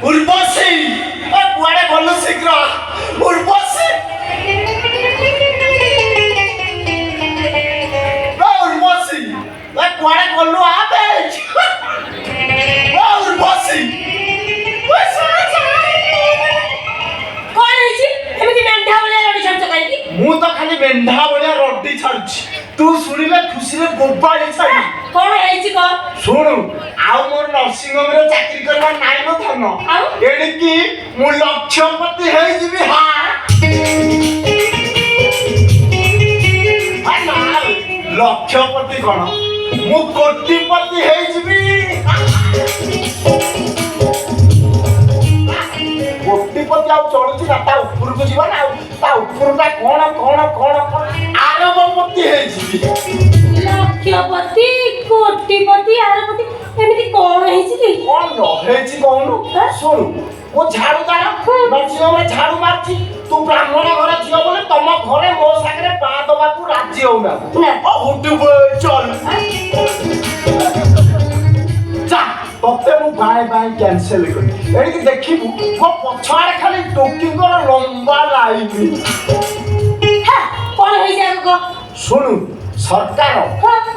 उर्वशी कुआड़े गलु शीघ्र उर्वशी उर्वशी कुआड़े गलु आबे उर्वशी मु तो खाली मेंढा भलिया रड्डी छाड़ुछि तू सुनिले खुशी रे बोबाड़ी छाड़ी कोन हेछि को सुनु आउ मोर नर्सिंग होम रे चाकरी करबा नाइ न थन एडी की मु लक्षपति हेइ जिबी हां ना लक्षपति कोन मु कोटिपति हेइ जिबी कोटिपति आउ चलुछि ना ता ऊपर को जीवा ना ता ऊपर ता कोन आरबपति हेइ जिबी लक्षपति कोटिपति आरबपति एमिति कोन हेछि कि कोन न हेछि कोन सुन वो झाड़ू दार नरसिंह में झाड़ू मारछि तू ब्राह्मण घर झियो बोले तम घरे मो सागरे पा दबा तू राजी होना ओ हुटु चल जा तते मु बाय बाय कैंसिल करी एडी कि देखिबू मो पछाड़े खाली टोकिंग कर लंबा लाइन हां कोन होई जाय को सुनु सरकार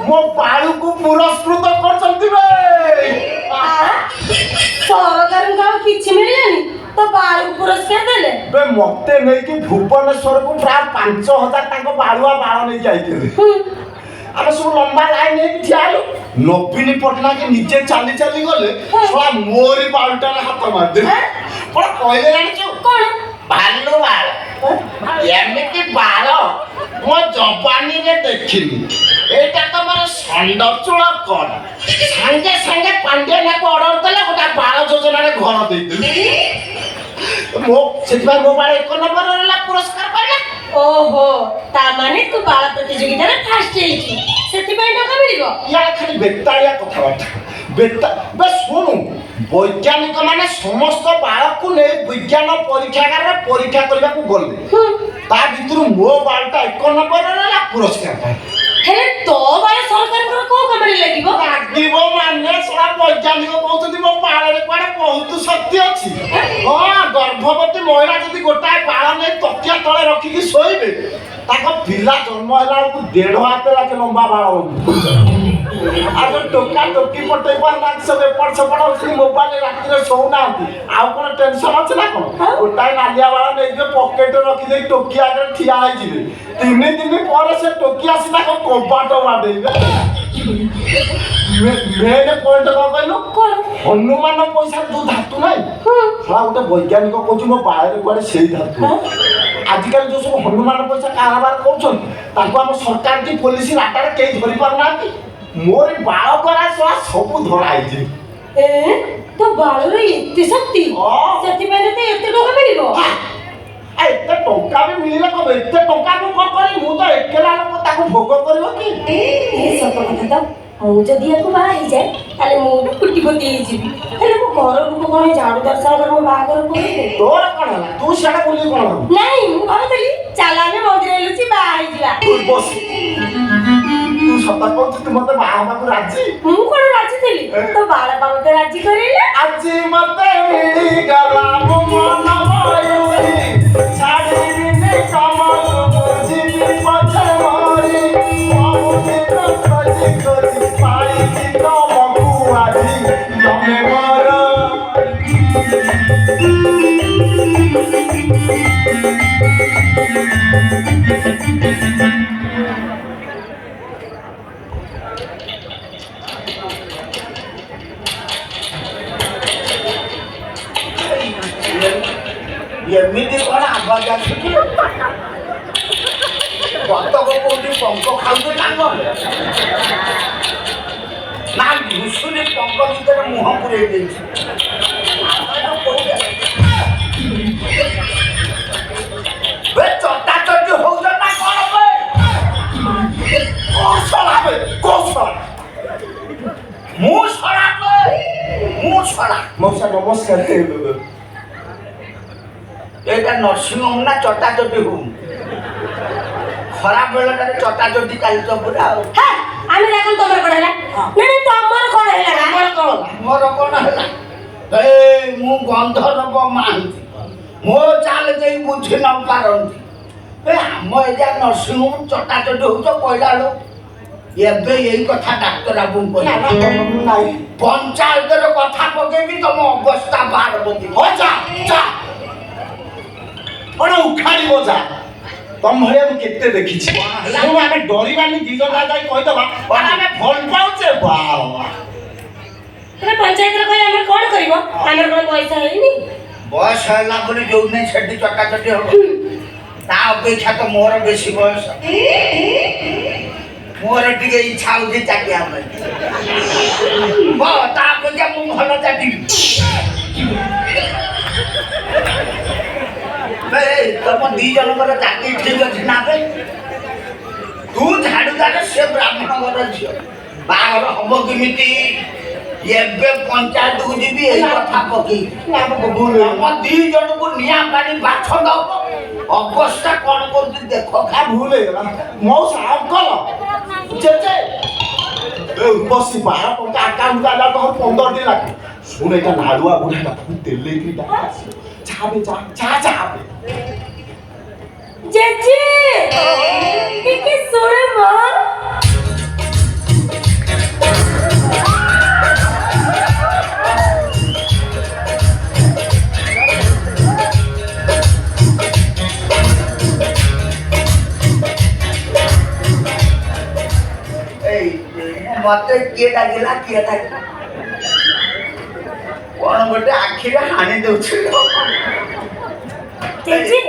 मो बाळू को पुरस्कृत करछंती बे सरकार का किछि मिलियानी तो बाळू पुरस्कार देले बे मते नै कि भुवनेश्वर को प्राय 5000 ताको बाळुआ बाळ नै जाइथिले आमे सब लंबा लाइन नै ठियालु नबीन पटना के नीचे चाली चाली गले सोला मोरी बाळटा हाथ मार दे कोन कहले जानि छु कोन बालू बाळ एमिति बाळ मो जवानी रे देखिनी एटा तो मोर संडचुळ कोन संगे संगे पांड्या ना को ऑर्डर देला गोटा बाळ योजना रे घर दे दे मो सेठबा मो बाळ एक नंबर रे पुरस्कार पाइला ओहो ता माने तू बाळ प्रतियोगिता रे फर्स्ट हेछि सेति पय टका मिलिबो या खाली बेतालिया कथा बाटा बेता बस सुनु वैज्ञानिक माने समस्त बाळ को नै विज्ञान परीक्षागार रे परीक्षा करबा को गले ता भितरु मो बाळटा एक नंबर रे पुरस्कार पाइ हेले तो बाळ सरकार को कमाई लागिबो लागिबो माने सला वैज्ञानिक कहउतथि मो बाळ रे कोडे बहुत सत्य अछि हां गर्भवती महिला जदि गोटाय बाळ नै तकिया तळे रखि कि सोइबे ताको पिला जन्म होला को 1.5 हाथ लाके लंबा बाळ आज टोका टोकी पटै पर ना सब एपड़ सपड़ होछि मोबाइल राति रे सोउना आउ कोन टेंशन अछि ना कोन गोटाय नालिया बाळ नै जे पॉकेट रखि दे टोकी आगे ठिया आइ जिबे 3 दिन पर से टोकी आसी ना को कोबाटो माडेबे मेने पॉइंट का कहलो हनुमान पैसा तू धातु नाही साला गोटे वैज्ञानिक कहछु मो बाळे कोडे सेही धातु आजकल जो सब हनुमान पैसा कारोबार करछन ताको हम सरकार की पुलिस राटारे के धरि पर नाती मोर बाळ करा सब धरा आइछि ए तो बाळ रे इत्ते शक्ति सेति पय ते एते टका मिलिबो आ एते टका भी मिलिला को एते टका को करी मु तो एकेला लोक ताको भोग करबो की ए सत कथा तो मु जदी याको बा ही जाय ताले मु कुटिपति ही जीबी हेले मो घर लोक कोन झाड़ू दर्शन कर मो बागर को तोर कोन हला तू सेडा बोली कोन नहीं मु भाबतली चालाने मौजरे लुची बा ही जिला तू बस तू सता कहू तू मते बाहा को राजी मु कोन राजी थली तो बाळा बाबा के राजी करेले आज मते मिली गला मो मन मायूरी छाड़ी बिने कमल बुझी पछे मोरी मौजे तो सजी करी पाई की तो मकुआरी तमे मोर एमिति कोन आवाज आछी बत को कोठी पंख खाउते तांगो ना घुसुनी पंख भीतर मुह पुरे देछि बे चटा चटी हो जा ना कोन बे कोसला मु छड़ा मौसा नमस्कार एटा नर्सिंग होम ना चटा चटी होम खराब बेलटा चटा चटी काली चपुरा हां आमे राखन तमर कोन हैला नहीं तमर कोन हैला मोर कोन हैला ମୁଁ ଗନ୍ଧର୍ବ ମାନ୍ତି ମୋ ଚାଲ କେହି ବୁଝି ନ ପାରନ୍ତି ଆମ ଏରିଆ ନର୍ସିଂ ହୋମ୍ ଚଟାଚଟି ହଉଛ କହିଲା ବେଳୁ ଏବେ ଏଇ କଥା ଡାକ୍ତର ବାବୁଙ୍କୁ କହିଲା ପଞ୍ଚାୟତର କଥା ପକେଇବି ତମ ଅବସ୍ଥା ବାହାର ପକେଇବି କଣ ଉଖାଡ଼ିବ ଯା ତମ ଭଳିଆ ମୁଁ କେତେ ଦେଖିଛି ଆମେ ଡରିବାନି ଦି ଜଣ ଯାଇ କହିଦବା ଆମେ ଭଲ ପାଉଛେ ପଞ୍ଚାୟତରେ କହି ଆମେ କଣ କରିବ ଆମର କଣ ପଇସା ହେଇନି ବୟସ ହେଲା ବୋଲି ଯୋଉ ନାହିଁ ସେଠି ଚଟାଚଟି ହବ ତା ଅପେକ୍ଷା ତ ମୋର ବେଶୀ ବୟସ ମୋର ଟିକେ ଇଚ୍ଛା ହଉଛି ଚାକିଆ ପାଇଁ ତା ଅପେକ୍ଷା ମୁଁ ଭଲ ଚାକିବି ତମ ଦି ଜଣଙ୍କର ଚାକିରି ଠିକ ଅଛି ନା ତୁ ଝାଡୁଦାର ସେ ବ୍ରାହ୍ମଣ ଘର ଝିଅ ବାହାଘର ହବ କେମିତି ଏବେ ପଞ୍ଚାୟତକୁ ଯିବି ଏଇ କଥା ପକେଇ ଆମ ଦି ଜଣଙ୍କୁ ନିଆଁ ପାଣି ବାଛ ଦବ ଅବସ୍ଥା କଣ କରୁଛି ଦେଖ ଭୁଲ ହେଇଗଲା ମଉସା ଅଙ୍କଲ ଜେଜେ ବସି 12 ଟଙ୍କା ଆକାଉଣ୍ଟ ଆଲା ତୋର 15 ଦିନ ଲାଗେ ଶୁଣ ଏଟା ନାଳୁଆ ବୁଢାଟା ତାକୁ ତେଲେଇକି ଡାକ ଚାବେ ଚା ଜେଜେ ଟିକେ ଶୁଣ ମା ମତେ କିଏ ଡାକିଲା କଣ ଗୋଟେ ଆଖିରେ ହାଣି ଦଉଛି ଜେଜେ